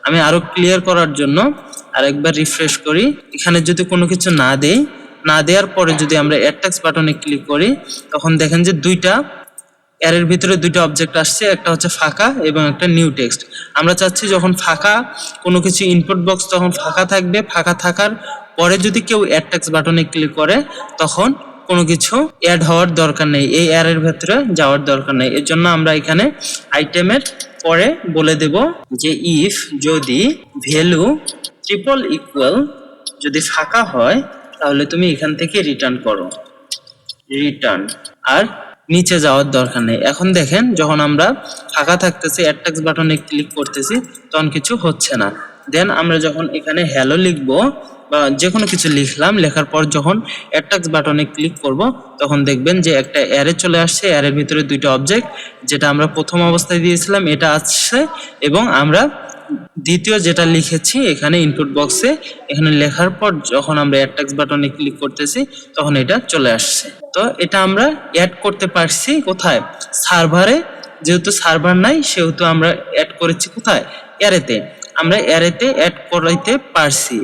আমি আরো ক্লিয়ার করার জন্য আরেকবার রিফ্রেশ করি। এখানে যদি কোনো কিছু না দেই, না দেওয়ার পরে যদি আমরা অ্যাড টেক্সট বাটনে ক্লিক করি, তখন দেখেন যে দুইটা অ্যারের ভিতরে দুইটা অবজেক্ট আসছে, একটা হচ্ছে ফাঁকা এবং একটা নিউ টেক্সট। আমরা চাচ্ছি যখন ফাঁকা কোনো কিছু ইনপুট বক্স তখন ফাঁকা থাকবে, ফাঁকা থাকার পরে যদি কেউ অ্যাড টেক্সট বাটনে ক্লিক করে তখন কোনো কিছু অ্যাড হওয়ার দরকার নেই, এই অ্যারের ভেতরে যাওয়ার দরকার নেই। এর জন্য আমরা এখানে আইটেমের পরে বলে দেব যে ইফ যদি ভ্যালু ট্রিপল ইকুয়াল যদি ফাঁকা হয় তাহলে তুমি এখান থেকে রিটার্ন করো, রিটার্ন। আর নিচে যাওয়ার দরকার নেই। এখন দেখেন যখন আমরা ফাঁকা থাকতেছি অ্যাড টেক্সট বাটনে ক্লিক করতেছি তখন কিছু হচ্ছে না। দেন আমরা যখন এখানে হ্যালো লিখবো বা যে কোনো কিছু লিখলাম, লেখার পর যখন অ্যাড টেক্সট বাটনে ক্লিক করব তখন দেখবেন যে একটা অ্যারে চলে আসছে, অ্যারের ভিতরে দুইটা অবজেক্ট যেটা আমরা প্রথম অবস্থায় দিয়েছিলাম এটা আসছে, এবং আমরা দ্বিতীয় যেটা লিখেছি এখানে ইনপুট বক্সে এখানে লেখার পর যখন আমরা অ্যাড টেক্সট বাটনে ক্লিক করতেছি তখন এটা চলে আসছে। তো এটা আমরা অ্যাড করতে পারছি কোথায়? সার্ভারে। যেহেতু সার্ভার নাই সেহেতু আমরা অ্যাড করেছি কোথায়? অ্যারেতে। আমরা অ্যারেতে অ্যাড করাইতে পারছি।